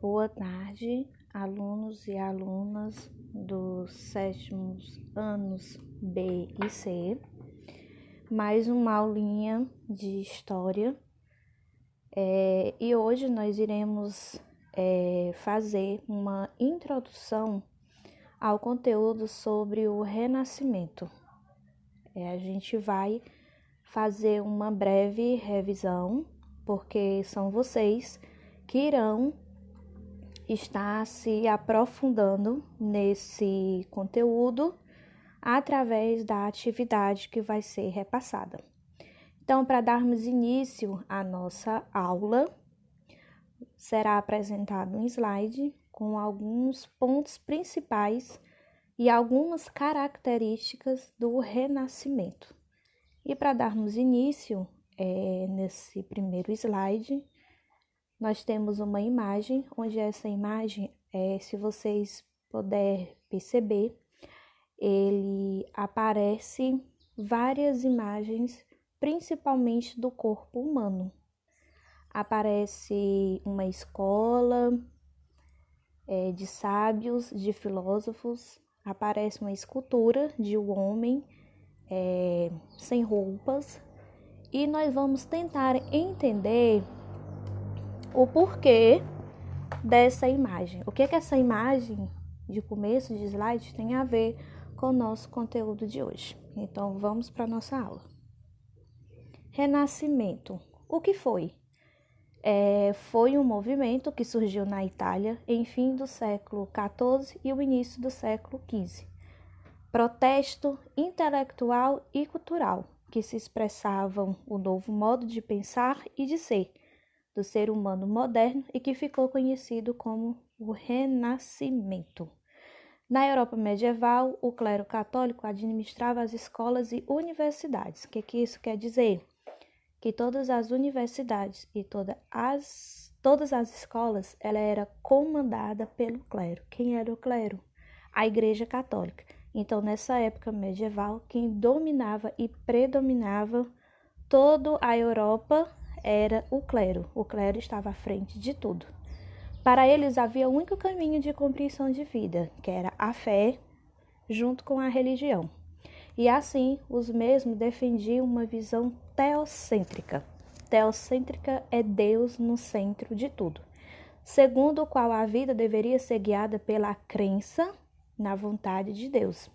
Boa tarde, alunos e alunas dos sétimos anos B e C. Mais uma aulinha de História. E hoje nós iremos fazer uma introdução ao conteúdo sobre o Renascimento. A gente vai fazer uma breve revisão, porque são vocês que irão estar se aprofundando nesse conteúdo através da atividade que vai ser repassada. Então, para darmos início à nossa aula, será apresentado um slide com alguns pontos principais e algumas características do Renascimento. E para darmos início nesse primeiro slide, nós temos uma imagem, onde essa imagem, se vocês puderem perceber, ele aparece várias imagens, principalmente do corpo humano. Aparece uma escola de sábios, de filósofos, aparece uma escultura de um homem sem roupas, e nós vamos tentar entender o porquê dessa imagem. O que essa imagem de começo de slide tem a ver com o nosso conteúdo de hoje. Então, vamos para a nossa aula. Renascimento. O que foi? Foi um movimento que surgiu na Itália em fim do século XIV e o início do século XV. Protesto intelectual e cultural, que se expressavam o novo modo de pensar e de ser do ser humano moderno e que ficou conhecido como o Renascimento. Na Europa medieval, o clero católico administrava as escolas e universidades. O que isso quer dizer? Que todas as universidades e todas as escolas, ela era comandada pelo clero. Quem era o clero? A Igreja Católica. Então, nessa época medieval, quem dominava e predominava toda a Europa era o clero. O clero estava à frente de tudo. Para eles havia um único caminho de compreensão de vida, que era a fé junto com a religião. E assim, os mesmos defendiam uma visão teocêntrica. Teocêntrica é Deus no centro de tudo, segundo o qual a vida deveria ser guiada pela crença na vontade de Deus,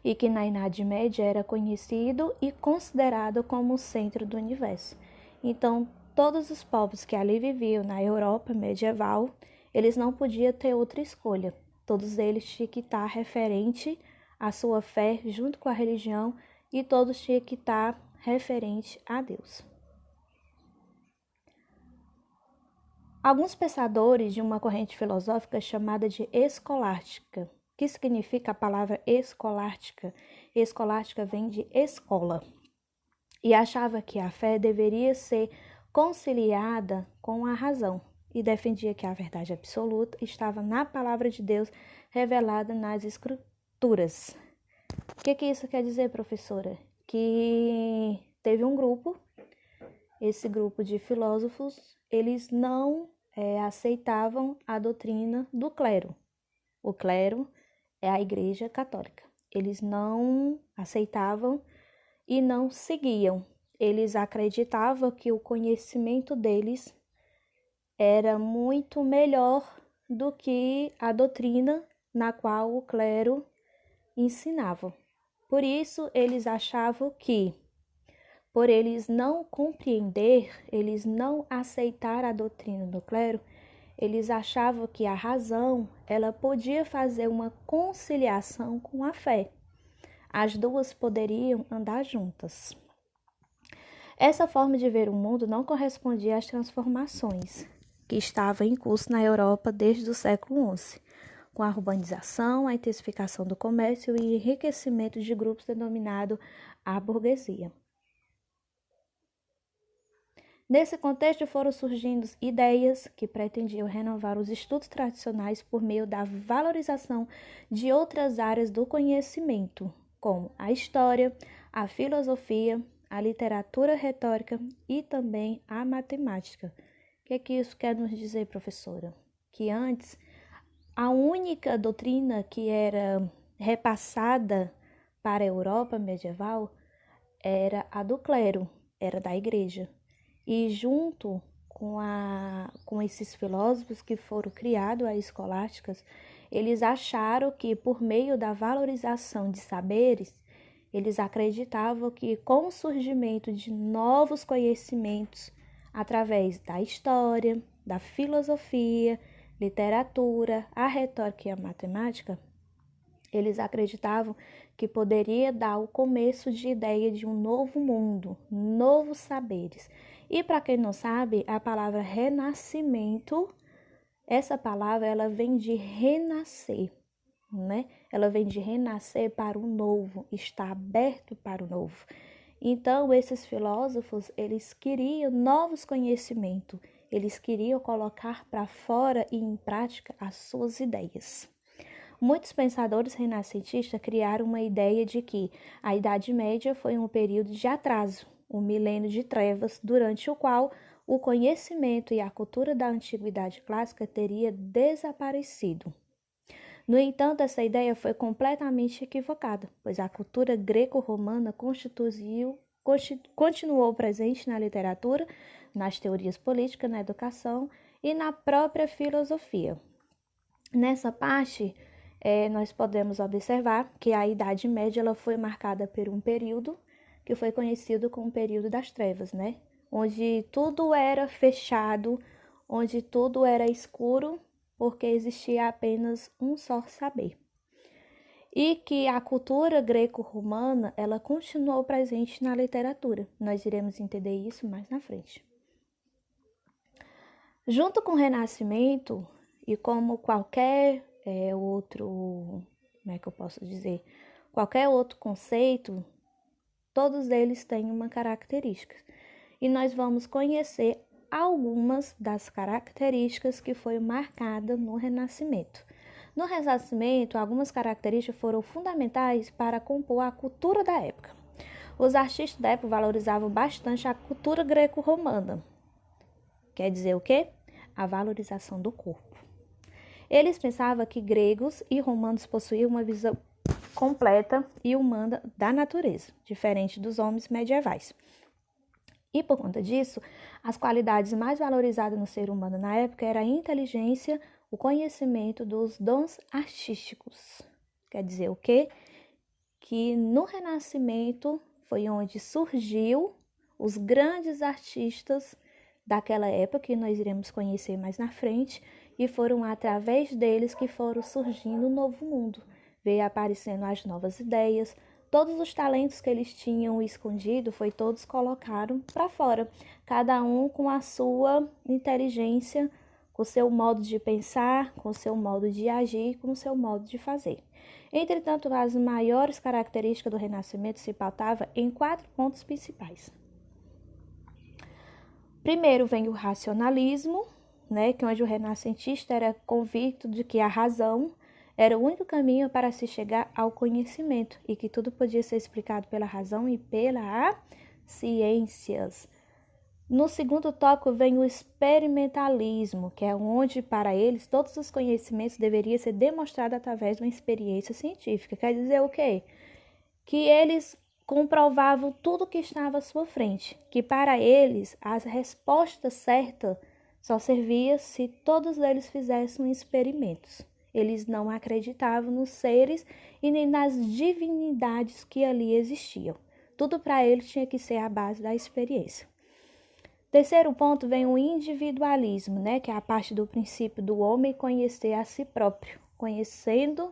e que na Idade Média era conhecido e considerado como o centro do universo. Então, todos os povos que ali viviam na Europa medieval, eles não podiam ter outra escolha. Todos eles tinham que estar referente à sua fé junto com a religião, e todos tinham que estar referente a Deus. Alguns pensadores de uma corrente filosófica chamada de escolástica. O que significa a palavra escolástica? Escolástica vem de escola. E achava que a fé deveria ser conciliada com a razão, e defendia que a verdade absoluta estava na palavra de Deus revelada nas Escrituras. O que isso quer dizer, professora? Que teve um grupo, esse grupo de filósofos, eles não aceitavam a doutrina do clero. O clero é a Igreja Católica. Eles não aceitavam e não seguiam. Eles acreditavam que o conhecimento deles era muito melhor do que a doutrina na qual o clero ensinava. Por isso, eles achavam que, por eles não compreender, eles não aceitar a doutrina do clero, eles achavam que a razão, ela podia fazer uma conciliação com a fé. As duas poderiam andar juntas. Essa forma de ver o mundo não correspondia às transformações que estavam em curso na Europa desde o século XI, com a urbanização, a intensificação do comércio e enriquecimento de grupos denominados a burguesia. Nesse contexto foram surgindo ideias que pretendiam renovar os estudos tradicionais por meio da valorização de outras áreas do conhecimento, como a história, a filosofia, a literatura retórica e também a matemática. que é que isso quer nos dizer, professora? Que antes, a única doutrina que era repassada para a Europa medieval era a do clero, era da igreja. E junto com esses filósofos que foram criados, as escolásticas, eles acharam que por meio da valorização de saberes, eles acreditavam que com o surgimento de novos conhecimentos através da história, da filosofia, literatura, a retórica e a matemática, eles acreditavam que poderia dar o começo de ideia de um novo mundo, novos saberes. E para quem não sabe, a palavra renascimento, essa palavra ela vem de renascer, né? Ela vem de renascer para o novo, está aberto para o novo. Então, esses filósofos, eles queriam novos conhecimentos, eles queriam colocar para fora e em prática as suas ideias. Muitos pensadores renascentistas criaram uma ideia de que a Idade Média foi um período de atraso, um milênio de trevas, durante o qual o conhecimento e a cultura da antiguidade clássica teria desaparecido. No entanto, essa ideia foi completamente equivocada, pois a cultura greco-romana continuou presente na literatura, nas teorias políticas, na educação e na própria filosofia. Nessa parte, nós podemos observar que a Idade Média ela foi marcada por um período que foi conhecido como o período das trevas, né? Onde tudo era fechado, onde tudo era escuro, porque existia apenas um só saber. E que a cultura greco-romana, ela continuou presente na literatura. Nós iremos entender isso mais na frente. Junto com o Renascimento, e como qualquer outro, como é que eu posso dizer? Qualquer outro conceito, todos eles têm uma característica. E nós vamos conhecer algumas das características que foram marcadas no Renascimento. No Renascimento, algumas características foram fundamentais para compor a cultura da época. Os artistas da época valorizavam bastante a cultura greco-romana. Quer dizer o quê? A valorização do corpo. Eles pensavam que gregos e romanos possuíam uma visão completa e humana da natureza, diferente dos homens medievais. E por conta disso, as qualidades mais valorizadas no ser humano na época era a inteligência, o conhecimento dos dons artísticos. Quer dizer o quê? Que no Renascimento foi onde surgiu os grandes artistas daquela época, que nós iremos conhecer mais na frente, e foram através deles que foram surgindo um novo mundo. Veio aparecendo as novas ideias, todos os talentos que eles tinham escondido, todos colocaram para fora, cada um com a sua inteligência, com o seu modo de pensar, com o seu modo de agir, com o seu modo de fazer. Entretanto, as maiores características do Renascimento se pautavam em 4 pontos principais. Primeiro vem o racionalismo, né, que onde o renascentista era convicto de que a razão era o único caminho para se chegar ao conhecimento e que tudo podia ser explicado pela razão e pelas ciências. No segundo tópico vem o experimentalismo, que é onde, para eles, todos os conhecimentos deveriam ser demonstrados através de uma experiência científica. Quer dizer o quê? Que eles comprovavam tudo que estava à sua frente, que para eles as respostas certas só serviam se todos eles fizessem experimentos. Eles não acreditavam nos seres e nem nas divinidades que ali existiam. Tudo para eles tinha que ser a base da experiência. Terceiro ponto vem o individualismo, né, que é a parte do princípio do homem conhecer a si próprio, conhecendo,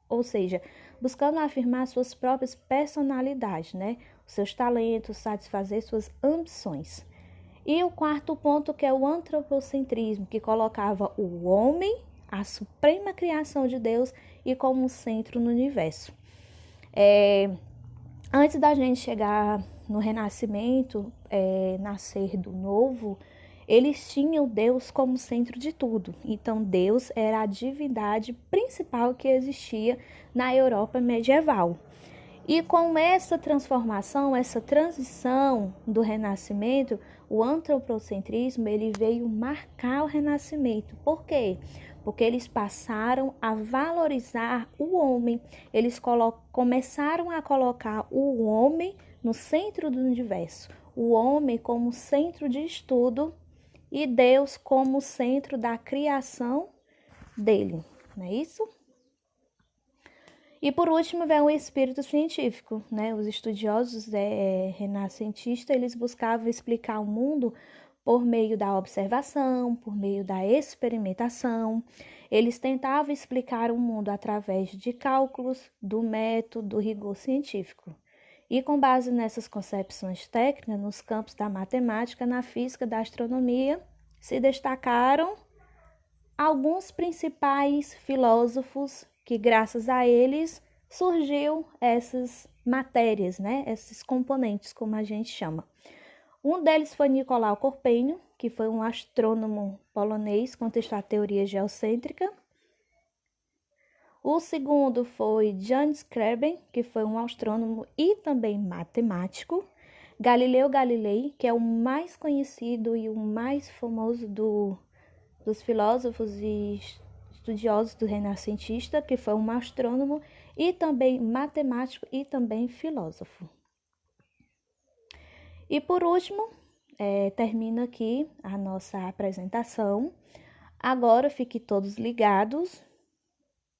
ou seja, buscando afirmar suas próprias personalidades, né, os seus talentos, satisfazer suas ambições. E o quarto ponto, que é o antropocentrismo, que colocava o homem, a suprema criação de Deus, e como centro no universo. Antes da gente chegar no Renascimento, nascer do novo, eles tinham Deus como centro de tudo. Então, Deus era a divindade principal que existia na Europa medieval. E com essa transformação, essa transição do Renascimento, O antropocentrismo, ele veio marcar o Renascimento. Por quê? Porque eles passaram a valorizar o homem. Eles começaram a colocar o homem no centro do universo. O homem como centro de estudo e Deus como centro da criação dele. Não é isso? E por último vem o espírito científico, né? Os estudiosos renascentistas, eles buscavam explicar o mundo por meio da observação, por meio da experimentação. Eles tentavam explicar o mundo através de cálculos, do método, do rigor científico. E com base nessas concepções técnicas, nos campos da matemática, na física, da astronomia, se destacaram alguns principais filósofos que, graças a eles, surgiu essas matérias, né? Esses componentes, como a gente chama. Um deles foi Nicolau Copérnico, que foi um astrônomo polonês, contestou a teoria geocêntrica. O segundo foi Jan Scriabin, que foi um astrônomo e também matemático. Galileu Galilei, que é o mais conhecido e o mais famoso dos filósofos e estudiosos do renascentista, que foi um astrônomo e também matemático e também filósofo. E por último, termina aqui a nossa apresentação. Agora fiquem todos ligados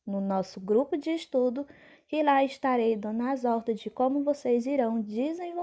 no nosso grupo de estudo, que lá estarei dando as ordens de como vocês irão desenvolver